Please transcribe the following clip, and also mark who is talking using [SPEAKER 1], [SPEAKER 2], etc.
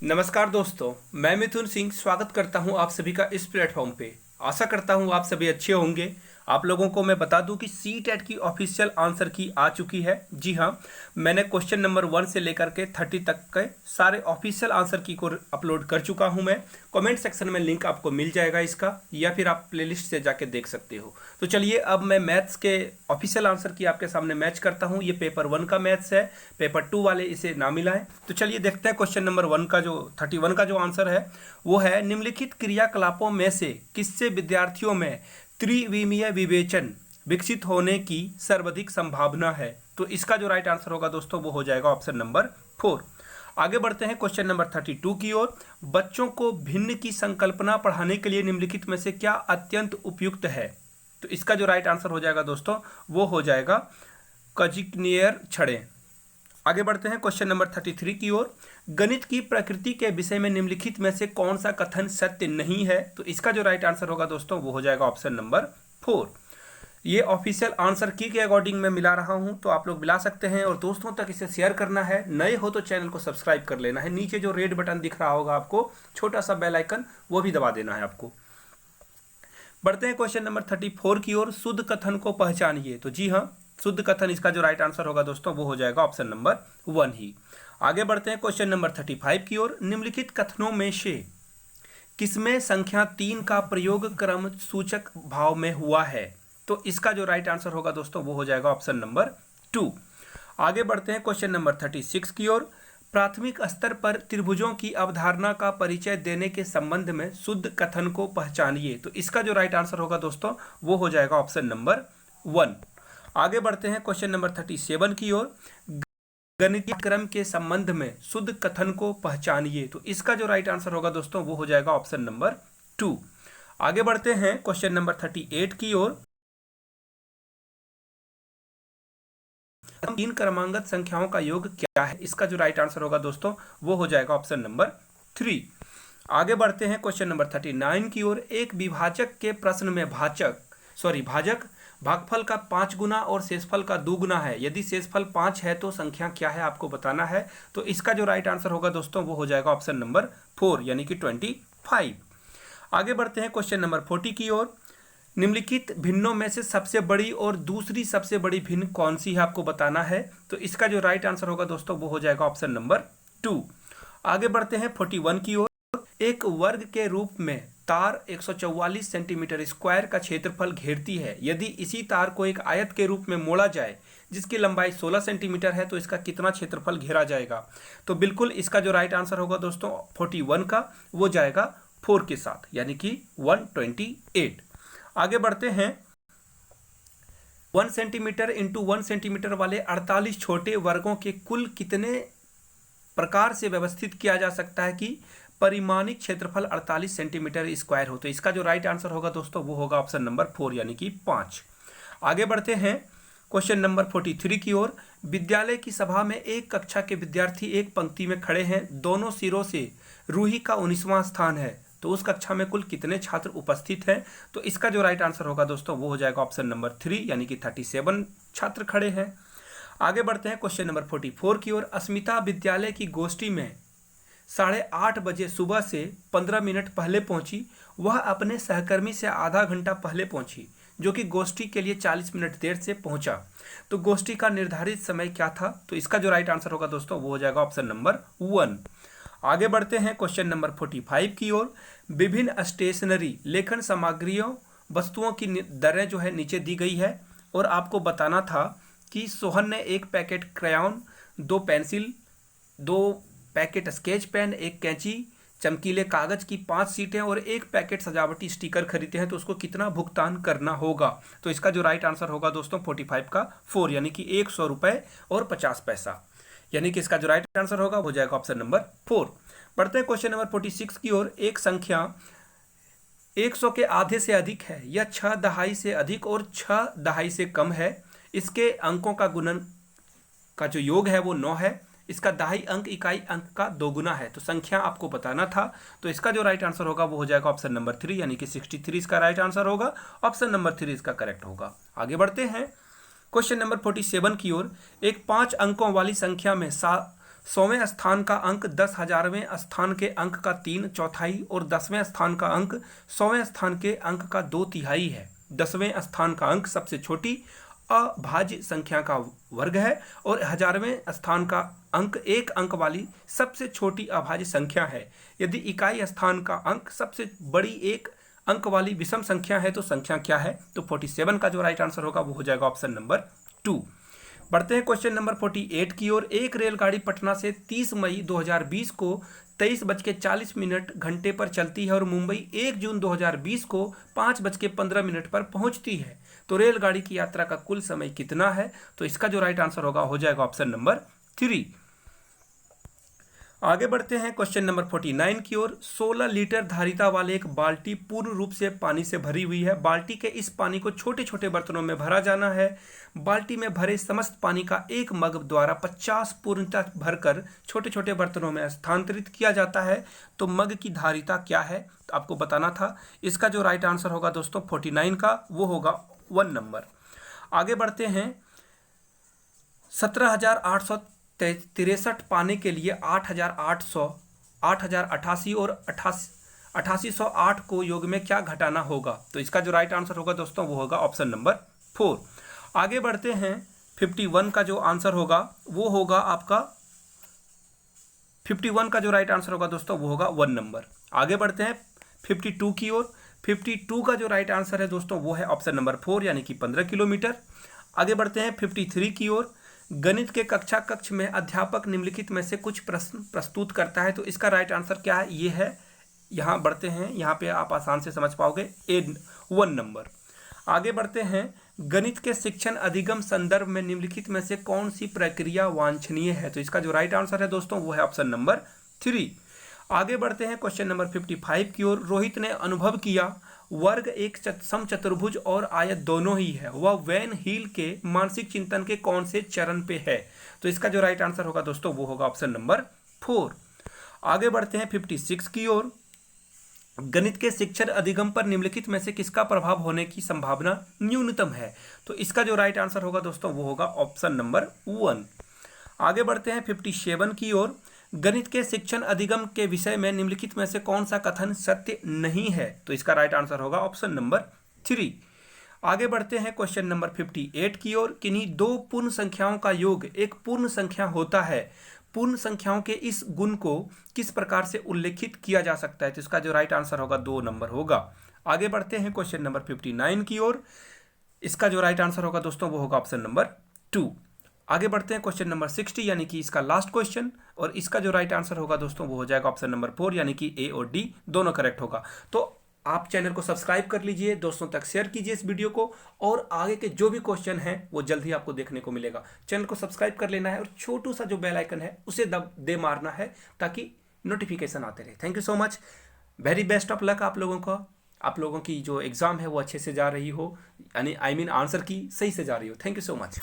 [SPEAKER 1] नमस्कार दोस्तों, मैं मिथुन सिंह स्वागत करता हूं आप सभी का इस प्लेटफॉर्म पे। आशा करता हूं आप सभी अच्छे होंगे। आप लोगों को मैं बता दूं कि सी टेट की ऑफिशियल आंसर की आ चुकी है। जी हां, मैंने क्वेश्चन नंबर 1 से लेकर के 30 तक के सारे ऑफिशियल आंसर की को अपलोड कर चुका हूं मैं। कमेंट सेक्शन में लिंक आपको मिल जाएगा इसका, या फिर आप प्लेलिस्ट से जाके देख सकते हो। तो चलिए अब मैं मैथ्स के ऑफिशियल आंसर की आपके सामने मैच करता हूं। ये पेपर 1 का मैथ्स है, पेपर 2 वाले इसे ना मिलाएं। तो चलिए देखते हैं क्वेश्चन नंबर 1 का जो 31 का जो आंसर है वो है, निम्नलिखित क्रियाकलापों में से किससे विद्यार्थियों में त्रिविमीय विवेचन विकसित होने की सर्वाधिक संभावना है। तो इसका जो राइट आंसर होगा दोस्तों वो हो जाएगा ऑप्शन नंबर 4। आगे बढ़ते हैं क्वेश्चन नंबर 32 की ओर। बच्चों को भिन्न की संकल्पना पढ़ाने के लिए निम्नलिखित में से क्या अत्यंत उपयुक्त है। तो इसका जो राइट आंसर हो जाएगा दोस्तों वो हो जाएगा कजिकनियर छड़ें। आगे बढ़ते हैं क्वेश्चन नंबर 33 की ओर। गणित की प्रकृति के विषय में निम्नलिखित में से कौन सा कथन सत्य नहीं है। तो इसका जो राइट आंसर होगा दोस्तों वो हो जाएगा ऑप्शन नंबर 4। ये ऑफिशियल आंसर की के अकॉर्डिंग मैं मिला रहा हूं, तो आप लोग मिला सकते हैं और दोस्तों तक इसे शेयर करना है। नए हो तो चैनल को सब्सक्राइब कर लेना है। नीचे जो रेड बटन दिख रहा होगा आपको, छोटा सा बेल आइकन, वो भी दबा देना है आपको। बढ़ते हैं क्वेश्चन नंबर 34 की ओर। शुद्ध कथन को पहचानिए। तो जी हाँ, शुद्ध कथन इसका जो राइट आंसर होगा दोस्तों वो हो जाएगा ऑप्शन नंबर 1 ही। आगे बढ़ते हैं क्वेश्चन नंबर 35 की ओर। निम्नलिखित कथनों में से किसमें संख्या 3 का प्रयोग क्रम सूचक भाव में हुआ है। तो इसका जो राइट आंसर होगा दोस्तों वो हो जाएगा ऑप्शन नंबर 2। आगे बढ़ते हैं क्वेश्चन नंबर 36 की ओर। प्राथमिक स्तर पर त्रिभुजों की अवधारणा का परिचय देने के संबंध में शुद्ध कथन को पहचानिए। तो इसका जो राइट आंसर होगा दोस्तों वो हो जाएगा ऑप्शन नंबर 1। आगे बढ़ते हैं क्वेश्चन नंबर 37 की ओर। गणितीय क्रम के संबंध में शुद्ध कथन को पहचानिए। तो इसका जो राइट आंसर होगा दोस्तों वो हो जाएगा ऑप्शन नंबर 2। आगे बढ़ते हैं क्वेश्चन नंबर 38 की ओर। 3 क्रमांगत संख्याओं का योग क्या है। इसका जो राइट आंसर होगा दोस्तों वो हो जाएगा ऑप्शन नंबर 3। आगे बढ़ते हैं क्वेश्चन नंबर 39 की ओर। एक विभाजक के प्रश्न में भाजक भागफल का 5 गुना और शेषफल का 2 गुना है। यदि शेषफल 5 है तो संख्या क्या है आपको बताना है। तो इसका जो राइट आंसर होगा दोस्तों वो हो जाएगा ऑप्शन नंबर 4 यानी कि 25। आगे बढ़ते हैं क्वेश्चन नंबर 40 की ओर। निम्नलिखित भिन्नों में से सबसे बड़ी और दूसरी सबसे बड़ी भिन्न कौन सी है आपको बताना है। तो इसका जो राइट आंसर होगा दोस्तों वो हो जाएगा ऑप्शन नंबर 2। आगे बढ़ते हैं 41 की ओर। एक वर्ग के रूप में तार 144 सेंटीमीटर स्क्वायर का क्षेत्रफल घेरती है। यदि इसी तार को एक आयत के रूप में मोड़ा जाए जिसकी लंबाई 16 सेंटीमीटर है तो इसका कितना क्षेत्रफल घेरा जाएगा। तो बिल्कुल इसका जो राइट आंसर होगा दोस्तों 41 का वो जाएगा 4 के साथ यानी कि 128। आगे बढ़ते हैं 1 सेंटीमीटर इंटू 1 सेंटीमीटर वाले 48 छोटे वर्गों के कुल कितने प्रकार से व्यवस्थित किया जा सकता है कि परिमाणिक क्षेत्रफल 48 सेंटीमीटर स्क्वायर हो। तो इसका जो राइट आंसर होगा दोस्तों वो होगा ऑप्शन नंबर 4 यानी कि 5। आगे बढ़ते हैं क्वेश्चन नंबर 43 की ओर। विद्यालय की सभा में एक कक्षा के विद्यार्थी एक पंक्ति में खड़े हैं। दोनों सिरों से रूही का 19वां स्थान है। तो उस कक्षा में कुल कितने छात्र उपस्थित हैं। तो इसका जो राइट आंसर होगा दोस्तों वो हो जाएगा ऑप्शन नंबर 3 यानी कि 37 छात्र खड़े हैं। आगे बढ़ते हैं क्वेश्चन नंबर 44 की ओर। अस्मिता विद्यालय की गोष्ठी में 8:30 बजे सुबह से 15 मिनट पहले पहुंची। वह अपने सहकर्मी से आधा घंटा पहले पहुंची जो कि गोष्ठी के लिए 40 मिनट देर से पहुंचा। तो गोष्ठी का निर्धारित समय क्या था। तो इसका जो राइट आंसर होगा दोस्तों वो हो जाएगा ऑप्शन नंबर 1। आगे बढ़ते हैं क्वेश्चन नंबर 45 की ओर। विभिन्न स्टेशनरी लेखन सामग्रियों वस्तुओं की दरें जो है नीचे दी गई है और आपको बताना था कि सोहन ने 1 packet crayon, 2 pencil, 2 packet sketch pen, 1 कैंची, चमकीले कागज की 5 सीटें और 1 पैकेट सजावटी स्टिकर खरीदते हैं तो उसको कितना भुगतान करना होगा। तो इसका जो राइट आंसर होगा दोस्तों 45 का 4 यानी कि 100 रुपये और 50 पैसा, यानी कि इसका जो राइट आंसर होगा वो जाएगा ऑप्शन नंबर 4। बढ़ते हैं क्वेश्चन नंबर 46 की ओर। एक संख्या 100 के आधे से अधिक है, यह 6 दहाई से अधिक और 6 दहाई से कम है। इसके अंकों का गुणन का जो योग है वो 9 है। इसका दहाई अंक इकाई अंक का 2 गुना है। तो संख्या आपको बताना था। तो इसका जो राइट आंसर होगा वो हो जाएगा ऑप्शन नंबर 3 यानी कि 63 इसका राइट आंसर होगा। ऑप्शन नंबर 3 इसका करेक्ट होगा। आगे बढ़ते हैं क्वेश्चन नंबर 47 की ओर। एक 5 अंकों वाली संख्या में 100वें स्थान का अंक 10,000वें स्थान के अंक का 3/4 और 10वें स्थान का अंक 100वें स्थान के अंक का 2/3 है। 10वें स्थान का अंक सबसे छोटी अभाज्य संख्या का वर्ग है और 1000वें स्थान का अंक 1 अंक वाली सबसे छोटी अभाज्य संख्या है। यदि इकाई स्थान का अंक सबसे बड़ी 1 अंक वाली विषम संख्या है तो संख्या क्या है? तो 47 का जो राइट आंसर होगा वो हो जाएगा ऑप्शन नंबर 2। बढ़ते हैं क्वेश्चन नंबर 48 की ओर। एक रेलगाड़ी पटना से 30 मई 2020 को 23:40 घंटे पर चलती है और मुंबई 1 जून 2020 को 5:15 पर पहुंचती है। तो रेलगाड़ी की यात्रा का कुल समय कितना है? तो इसका जो राइट आंसर होगा हो जाएगा ऑप्शन नंबर 3। आगे बढ़ते हैं क्वेश्चन नंबर 49 की ओर। 16 लीटर धारिता वाले एक बाल्टी पूर्ण रूप से पानी से भरी हुई है। बाल्टी के इस पानी को छोटे छोटे बर्तनों में भरा जाना है। बाल्टी में भरे समस्त पानी का एक मग द्वारा 50 पूर्णतः भरकर छोटे छोटे बर्तनों में स्थानांतरित किया जाता है। तो मग की धारिता क्या है? तो आपको बताना था। इसका जो राइट आंसर होगा दोस्तों 49 का वो होगा 1 नंबर। आगे बढ़ते हैं। 17,863 पाने के लिए 8,088 और 8808 को योग में क्या घटाना होगा? तो इसका जो राइट आंसर होगा दोस्तों वो होगा ऑप्शन नंबर 4। आगे बढ़ते हैं। 51 का जो आंसर होगा वो होगा आपका 51 का जो राइट आंसर होगा दोस्तों वो होगा 1 नंबर। आगे बढ़ते हैं 52 की ओर। 52 का जो राइट आंसर है दोस्तों वो है ऑप्शन नंबर 4 यानी कि 15 किलोमीटर। आगे बढ़ते हैं 53 की ओर। गणित के कक्षा कक्ष में अध्यापक निम्नलिखित में से कुछ प्रश्न प्रस्तुत करता है। तो इसका राइट आंसर क्या है? ये है। यहाँ बढ़ते हैं, यहाँ पे आप आसान से समझ पाओगे 1 नंबर। आगे बढ़ते हैं। गणित के शिक्षण अधिगम संदर्भ में निम्नलिखित में से कौन सी प्रक्रिया वांछनीय है? तो इसका जो राइट आंसर है दोस्तों वो है ऑप्शन नंबर 3। आगे बढ़ते हैं क्वेश्चन नंबर 55 की ओर। रोहित ने अनुभव किया वर्ग एक समचतुर्भुज और आयत दोनों ही है। वह वैन हील के मानसिक चिंतन के कौन से चरण पे है? तो इसका जो राइट आंसर होगा दोस्तों वो होगा ऑप्शन नंबर 4। आगे बढ़ते हैं 56 की ओर। गणित के शिक्षण अधिगम पर निम्नलिखित में से किसका प्रभाव होने की संभावना न्यूनतम है? तो इसका जो राइट आंसर होगा दोस्तों वो होगा ऑप्शन नंबर 1। आगे बढ़ते हैं 57 की ओर। गणित के शिक्षण अधिगम के विषय में निम्नलिखित में से कौन सा कथन सत्य नहीं है? तो इसका राइट आंसर होगा ऑप्शन नंबर 3। आगे बढ़ते हैं क्वेश्चन नंबर 58 की ओर। किन्हीं दो पूर्ण संख्याओं का योग एक पूर्ण संख्या होता है। पूर्ण संख्याओं के इस गुण को किस प्रकार से उल्लेखित किया जा सकता है? तो इसका जो राइट आंसर होगा 2 नंबर होगा। आगे बढ़ते हैं क्वेश्चन नंबर 59 की ओर। इसका जो राइट आंसर होगा दोस्तों वो होगा ऑप्शन नंबर 2। आगे बढ़ते हैं क्वेश्चन नंबर 60 यानी कि इसका लास्ट क्वेश्चन, और इसका जो राइट आंसर होगा दोस्तों वो हो जाएगा ऑप्शन नंबर 4 यानी कि ए और डी दोनों करेक्ट होगा। तो आप चैनल को सब्सक्राइब कर लीजिए, दोस्तों तक शेयर कीजिए इस वीडियो को, और आगे के जो भी क्वेश्चन हैं वो जल्द ही आपको देखने को मिलेगा। चैनल को सब्सक्राइब कर लेना है और छोटू सा जो बेल आइकन है उसे दे मारना है ताकि नोटिफिकेशन आते रहे। Thank you so much. Very best of luck आप लोगों को। आप लोगों की जो एग्जाम है वो अच्छे से जा रही हो, यानी आंसर की सही से जा रही हो। Thank you so much.